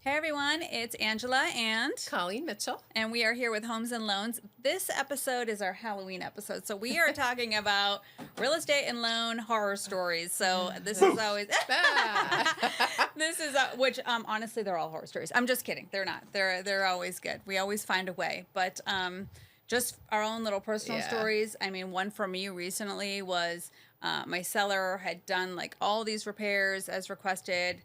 Hey everyone, it's Angela Colleen Mitchell. and we are here with Homes and Loans. This episode is our Halloween episode. So we are talking about real estate and loan horror stories. So this is always this is which honestly they're all horror stories. I'm just kidding. They're not. They're always good. We always find a way. But just our own little personal stories. I mean, one for me recently was my seller had done like all these repairs as requested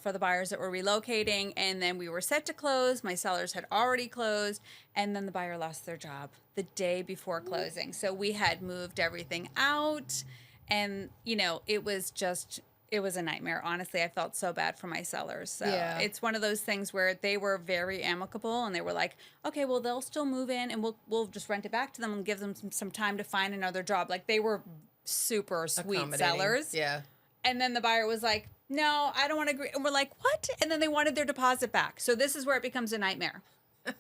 for the buyers that were relocating, and then we were set to close. My sellers had already closed, and then the buyer lost their job the day before closing. So we had moved everything out, and it was a nightmare. Honestly, I felt so bad for my sellers. So it's one of those things where they were very amicable, and they were like, okay, well, they'll still move in, and we'll just rent it back to them and give them some time to find another job. Like, they were super sweet sellers. Yeah. And then the buyer was like, no, I don't want to agree. And we're like, what? And then they wanted their deposit back. So this is where it becomes a nightmare.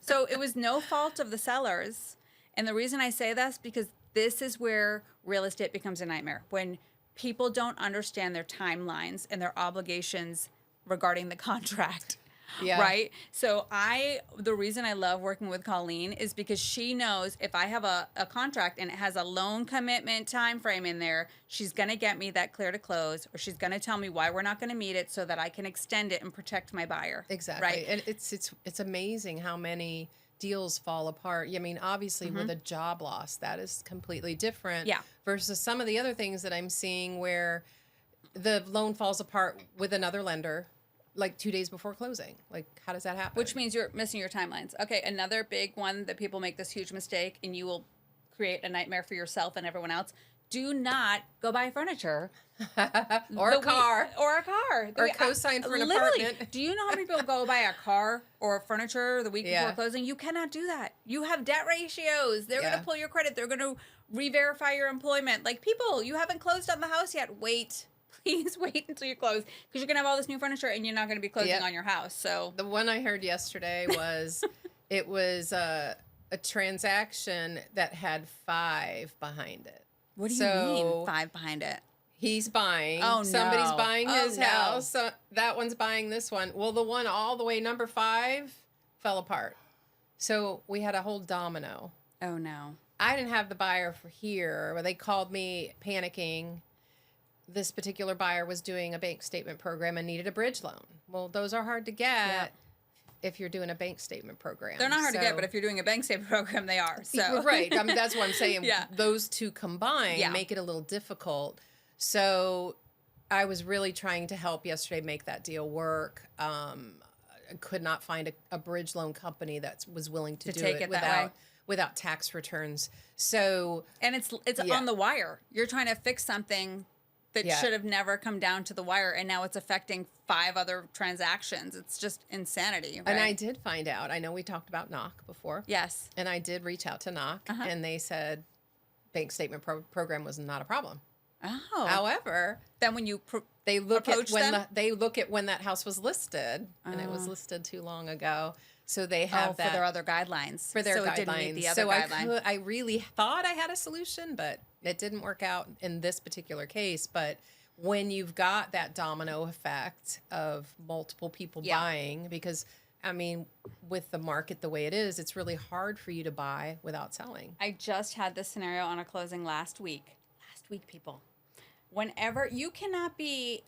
So it was no fault of the sellers. And the reason I say this, because this is where real estate becomes a nightmare. When people don't understand their timelines and their obligations regarding the contract. Yeah. Right? So the reason I love working with Colleen is because she knows if I have a contract and it has a loan commitment time frame in there, she's going to get me that clear to close, or she's going to tell me why we're not going to meet it so that I can extend it and protect my buyer. Exactly. Right? And it's amazing how many deals fall apart. I mean, obviously with a job loss, that is completely different versus some of the other things that I'm seeing where the loan falls apart with another lender like 2 days before closing. Like, how does that happen? Which means you're missing your timelines. Okay, another big one that people make this huge mistake, and you will create a nightmare for yourself and everyone else. Do not go buy furniture. or a car. Or co-sign for an apartment. Do you know how many people go buy a car or furniture the week before closing? You cannot do that. You have debt ratios. They're going to pull your credit. They're going to re-verify your employment. Like, people, you haven't closed on the house yet. Wait. Please wait until you close, because you're going to have all this new furniture and you're not going to be closing on your house. So the one I heard yesterday was it was a transaction that had 5 behind it. What do you mean 5 behind it? He's buying. Oh, no. Somebody's buying his house. So that one's buying this one. Well, the one all the way number 5 fell apart. So we had a whole domino. Oh, no. I didn't have the buyer for here, but they called me panicking. This particular buyer was doing a bank statement program and needed a bridge loan. Well, those are hard to get if you're doing a bank statement program. They're not hard to get, but if you're doing a bank statement program, they are. So right. I mean, that's what I'm saying. Those two combined make it a little difficult. So I was really trying to help yesterday make that deal work. I could not find a bridge loan company that was willing to do it without tax returns. So and it's on the wire. You're trying to fix something that should have never come down to the wire, and now it's affecting 5 other transactions. It's just insanity. Right? And I did find out. I know we talked about Knock before. Yes. And I did reach out to Knock, and they said bank statement program was not a problem. Oh. However, then when you they look at when that house was listed, and it was listed too long ago. So they have that for their other guidelines. For their guidelines. It didn't meet the other guideline. I really thought I had a solution, but it didn't work out in this particular case. But when you've got that domino effect of multiple people buying, because I mean, with the market the way it is, it's really hard for you to buy without selling. I just had this scenario on a closing last week. Last week, people. Whenever you cannot be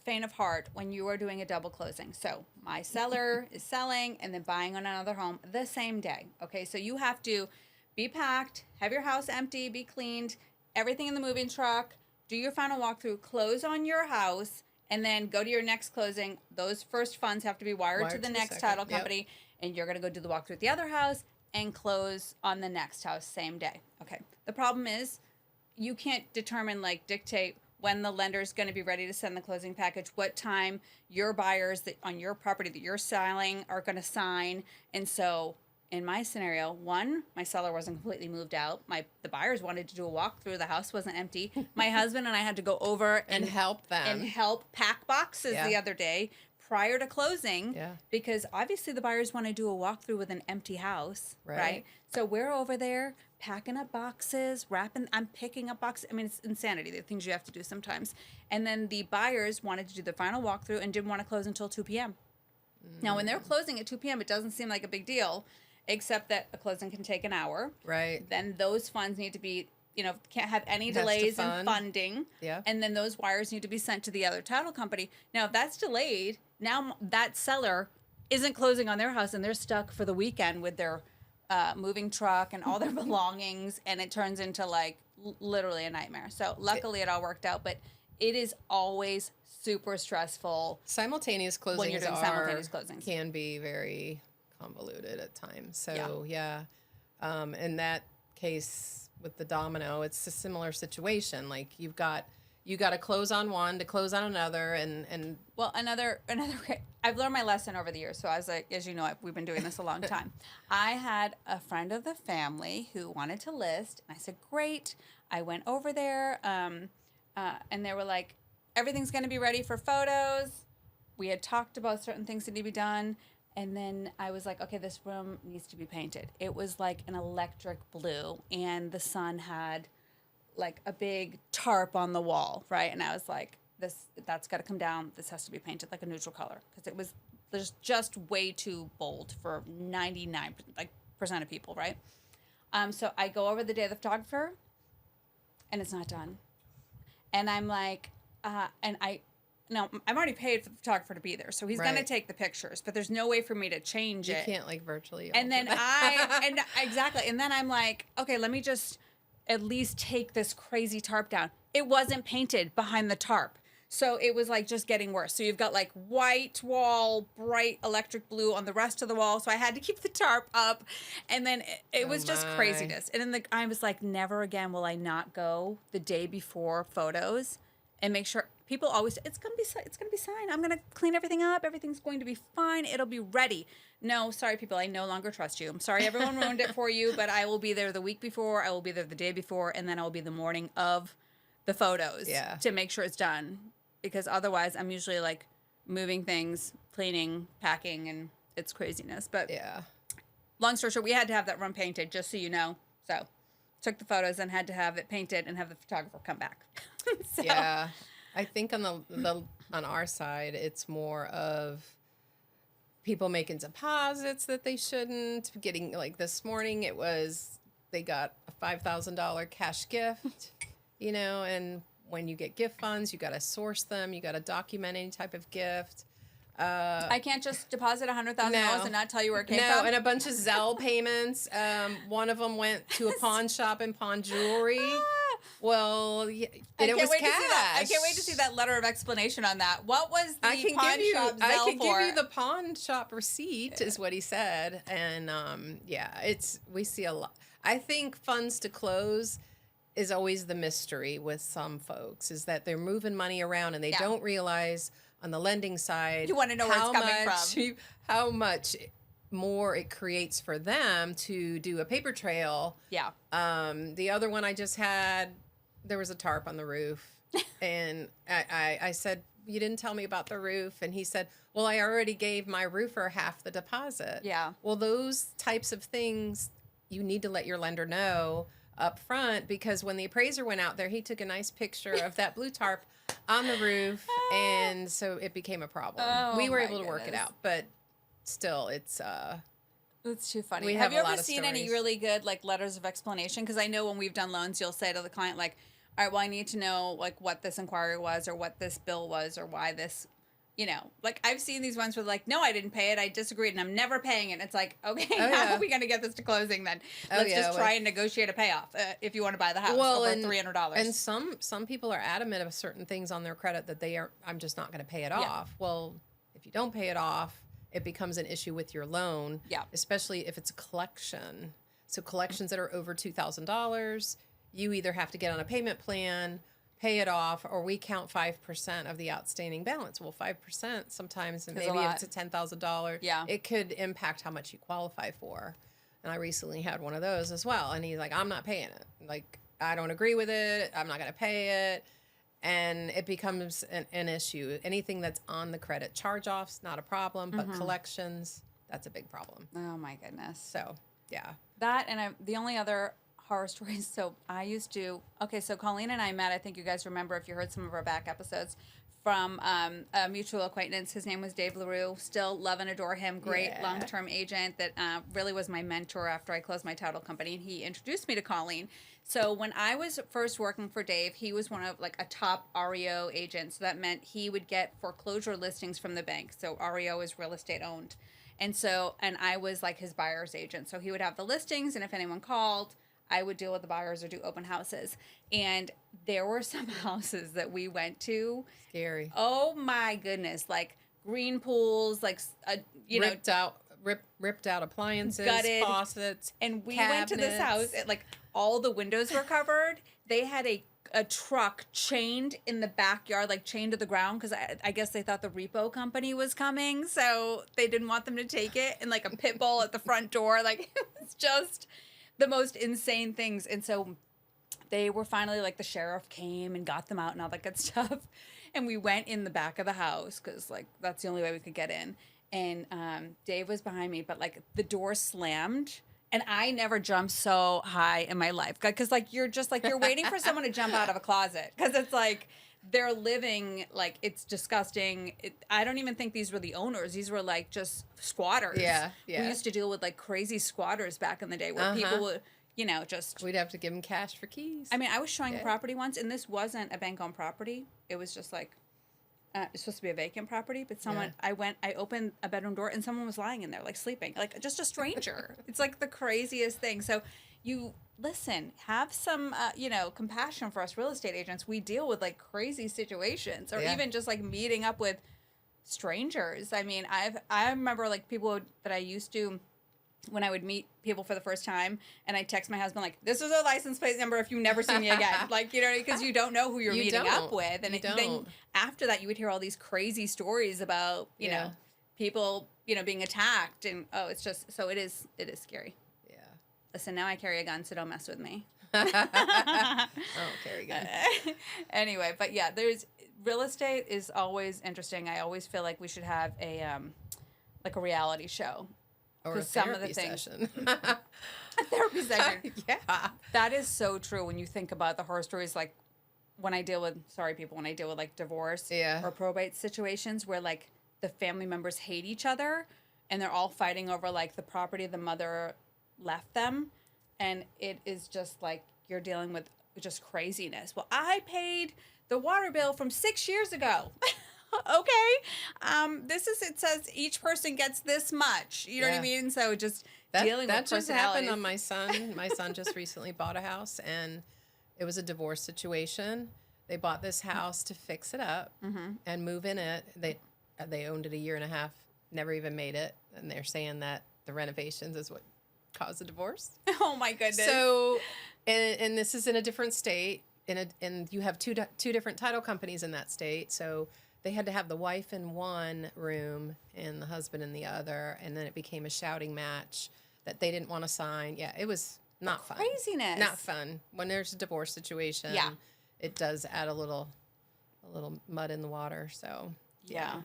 faint of heart when you are doing a double closing. So my seller is selling and then buying on another home the same day. Okay, so you have to be packed, have your house empty, be cleaned, everything in the moving truck, do your final walkthrough, close on your house, and then go to your next closing. Those first funds have to be wired to the next title company, and you're going to go do the walkthrough at the other house and close on the next house same day. Okay, the problem is you can't dictate when the lender is going to be ready to send the closing package, what time your buyers that on your property that you're selling are going to sign. And so in my scenario, one, my seller wasn't completely moved out. The buyers wanted to do a walkthrough. The house wasn't empty. My husband and I had to go over and help them and help pack boxes the other day prior to closing, because obviously the buyers want to do a walkthrough with an empty house, right? So we're over there packing up boxes, I'm picking up boxes. I mean, it's insanity, the things you have to do sometimes. And then the buyers wanted to do the final walkthrough and didn't want to close until 2 p.m. Now, when they're closing at 2 p.m., it doesn't seem like a big deal, except that a closing can take an hour. Right. Then those funds need to be, can't have any It has to delays in fund. funding. Yeah. And then those wires need to be sent to the other title company. Now, if that's delayed, now that seller isn't closing on their house and they're stuck for the weekend with their moving truck and all their belongings, and it turns into like literally a nightmare. So luckily it all worked out, but it is always super stressful. Simultaneous closings when you're doing simultaneous closings. Can be very convoluted at times. So in that case with the domino, it's a similar situation. Like you got to close on one to close on another, and well, another. I've learned my lesson over the years. So as you know, we've been doing this a long time. I had a friend of the family who wanted to list, and I said, "Great." I went over there, and they were like, "Everything's going to be ready for photos." We had talked about certain things that need to be done, and then I was like, "Okay, this room needs to be painted." It was like an electric blue, and the sun had like a big tarp on the wall, right? And I was like, that's got to come down. This has to be painted like a neutral color because it was just way too bold for 99% of people, right? So I go over the day of the photographer, and it's not done. And I'm like, I'm already paid for the photographer to be there, so he's going to take the pictures, but there's no way for me to change it. You can't like virtually. And then exactly. And then I'm like, okay, let me just at least take this crazy tarp down. It wasn't painted behind the tarp. So it was like just getting worse. So you've got like white wall, bright electric blue on the rest of the wall. So I had to keep the tarp up. And then it was just craziness. And then I was like, never again will I not go the day before photos and make sure people always, it's going to be fine. I'm going to clean everything up. Everything's going to be fine. It'll be ready. No, sorry, people. I no longer trust you. I'm sorry everyone ruined it for you, but I will be there the week before. I will be there the day before. And then I will be the morning of the photos to make sure it's done. Because otherwise I'm usually like moving things, cleaning, packing, and it's craziness. But long story short, we had to have that room painted, just so you know. So took the photos and had to have it painted and have the photographer come back. Yeah. I think on on our side, it's more of people making deposits that they shouldn't. Getting like this morning, they got a $5,000 cash gift, and when you get gift funds, you got to source them. You got to document any type of gift. I can't just deposit $100,000 and not tell you where it came from. No, and a bunch of Zelle payments. One of them went to a pawn shop and pawn jewelry. Well, and it was cash. I can't wait to see that letter of explanation on that. What was the pawn shop Zelle for? I can give you the pawn shop receipt, is what he said. And we see a lot. I think funds to close is always the mystery with some folks, is that they're moving money around and they don't realize on the lending side. You want to know where it's coming from. How much more it creates for them to do a paper trail. Yeah. The other one I just had, there was a tarp on the roof. And I said, you didn't tell me about the roof. And he said, well, I already gave my roofer half the deposit. Yeah. Well, those types of things, you need to let your lender know up front, because when the appraiser went out there, he took a nice picture of that blue tarp on the roof. And so it became a problem. We were able to work it out, but still, it's too funny. Have you ever seen any really good like letters of explanation? Because I know when we've done loans, you'll say to the client like, all right, well, I need to know like what this inquiry was or what this bill was or why this, like I've seen these ones where like, no, I didn't pay it. I disagreed and I'm never paying it. And it's like, okay, how are we going to get this to closing then? Let's just try and negotiate a payoff if you want to buy the house over $300. And some people are adamant of certain things on their credit that I'm just not going to pay it off. Well, if you don't pay it off, it becomes an issue with your loan, especially if it's a collection. So collections that are over $2,000, you either have to get on a payment plan, pay it off, or we count 5% of the outstanding balance. Well, 5% sometimes, and maybe if it's a $10,000, it could impact how much you qualify for. And I recently had one of those as well. And he's like, I'm not paying it. Like, I don't agree with it. I'm not going to pay it. And it becomes an issue. Anything that's on the credit, charge-offs, not a problem, but collections, that's a big problem. Oh, my goodness. So, yeah. That, and the only other horror stories, so Colleen and I met, I think you guys remember if you heard some of our back episodes, from a mutual acquaintance. His name was Dave LaRue. Still love and adore him. Great long-term agent that really was my mentor after I closed my title company. And he introduced me to Colleen. So when I was first working for Dave, he was one of like a top REO agent. So that meant he would get foreclosure listings from the bank. So REO is real estate owned. And I was like his buyer's agent. So he would have the listings, and if anyone called, I would deal with the buyers or do open houses. And there were some houses that we went to. Scary. Oh my goodness. Like green pools, like, ripped out appliances, gutted, faucets, and we cabinets. went to this house, like all the windows were covered. They had a truck chained in the backyard, like chained to the ground, because I guess they thought the repo company was coming, so they didn't want them to take it, and like a pit bull at the front door. Like, it was just the most insane things. And so they were finally, like, the sheriff came and got them out and all that good stuff. And we went in the back of the house because, like, that's the only way we could get in. And Dave was behind me, but, like, the door slammed. And I never jumped so high in my life. Because, like, you're waiting for someone to jump out of a closet. Because it's, like, they're living, like, it's disgusting. I don't even think these were the owners. These were, like, just squatters. Yeah. We used to deal with, like, crazy squatters back in the day where people would, you know, just... We'd have to give them cash for keys. I mean, I was showing a property once, and this wasn't a bank-owned property. It was just, like... it's supposed to be a vacant property, but I opened a bedroom door and someone was lying in there, like sleeping, like just a stranger. It's like the craziest thing. So listen, have some, compassion for us real estate agents. We deal with like crazy situations, or even just like meeting up with strangers. I mean, I remember like people that I used to, when I would meet people for the first time, and I text my husband, like, this is a license plate number if you never see me again. Like, you know, because you don't know who you're meeting up with. And then after that, you would hear all these crazy stories about, you know, people, you know, being attacked. And, it's just, so it is scary. Yeah. Listen, now I carry a gun, so don't mess with me. I don't carry a gun. Anyway, but yeah, real estate is always interesting. I always feel like we should have a reality show. Or a therapy session. A therapy session. Yeah. That is so true when you think about the horror stories, like when I deal with like divorce or probate situations where like the family members hate each other and they're all fighting over like the property the mother left them. And it is just like you're dealing with just craziness. Well, I paid the water bill from 6 years ago. Okay. It says each person gets this much. You know what I mean? So just dealing with personalities. That just happened on my son. My son just recently bought a house, and it was a divorce situation. They bought this house to fix it up and move in it. They owned it a year and a half, never even made it, and they're saying that the renovations is what caused the divorce. Oh my goodness. So, and this is in a different state, and you have two different title companies in that state, so they had to have the wife in one room and the husband in the other, and then it became a shouting match that they didn't want to sign. Yeah, it was not fun. Craziness. Not fun. When there's a divorce situation, it does add a little mud in the water. So yeah.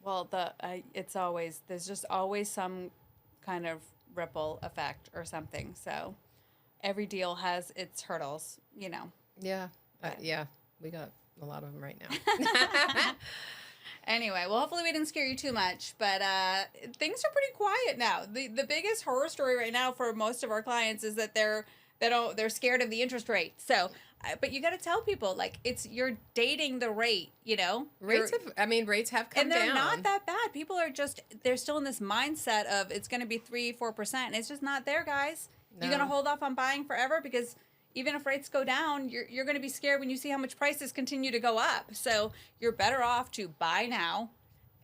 Well, there's just always some kind of ripple effect or something. So every deal has its hurdles, you know. Yeah. We got a lot of them right now. Anyway, well, hopefully we didn't scare you too much, but things are pretty quiet now. The biggest horror story right now for most of our clients is that they're scared of the interest rate. So, but you got to tell people, like, you're dating the rate, you know. Rates have come down, and they're not that bad. People are they're still in this mindset of it's going to be 3-4%, and it's just not there, guys. No. You're going to hold off on buying forever because even if rates go down, you're going to be scared when you see how much prices continue to go up. So you're better off to buy now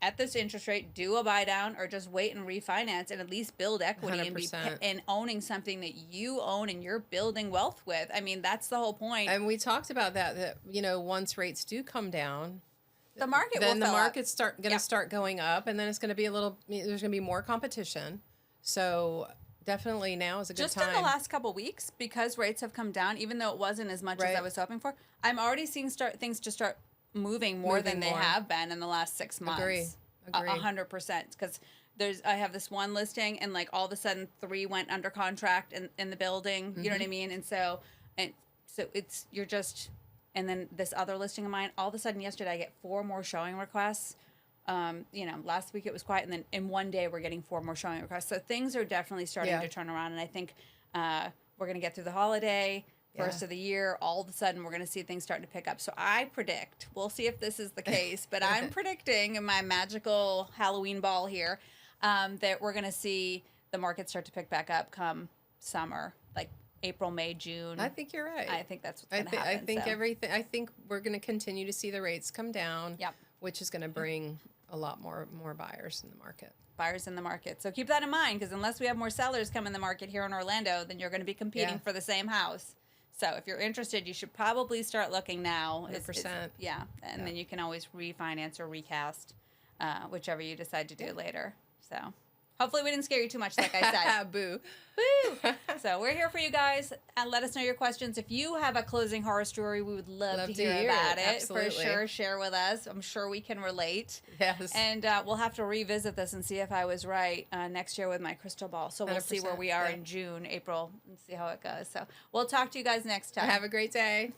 at this interest rate, do a buy down, or just wait and refinance and at least build equity 100%. and owning something that you own and you're building wealth with. I mean, that's the whole point. And we talked about that you know, once rates do come down, the market's going to start going up, and then it's going to be there's going to be more competition. So definitely now is a good time. Just in the last couple weeks, because rates have come down, even though it wasn't as much as I was hoping for, I'm already seeing things to start moving more than they have been in the last 6 months. Agree. 100%. Because I have this one listing, and like all of a sudden 3 went under contract in the building. You know what I mean? And so and then this other listing of mine, all of a sudden yesterday I get 4 more showing requests. Last week it was quiet, and then in one day we're getting 4 more showing requests. So things are definitely starting to turn around, and I think we're going to get through the holiday, first of the year. All of a sudden we're going to see things starting to pick up. So I predict, we'll see if this is the case, but I'm predicting in my magical Halloween ball here that we're going to see the market start to pick back up come summer, like April, May, June. I think you're right. I think that's what's going to happen. I think we're going to continue to see the rates come down. Yep. Which is going to bring a lot more buyers in the market. Buyers in the market. So keep that in mind, because unless we have more sellers come in the market here in Orlando, then you're going to be competing for the same house. So if you're interested, you should probably start looking now. 100%. And then you can always refinance or recast, whichever you decide to do later. So hopefully we didn't scare you too much, like I said. Boo. Woo! So we're here for you guys, and let us know your questions. If you have a closing horror story, we would love to hear about it. Absolutely. For sure. Share with us. I'm sure we can relate. Yes. And we'll have to revisit this and see if I was right next year with my crystal ball. So we'll see where we are in June, April, and see how it goes. So we'll talk to you guys next time. Have a great day.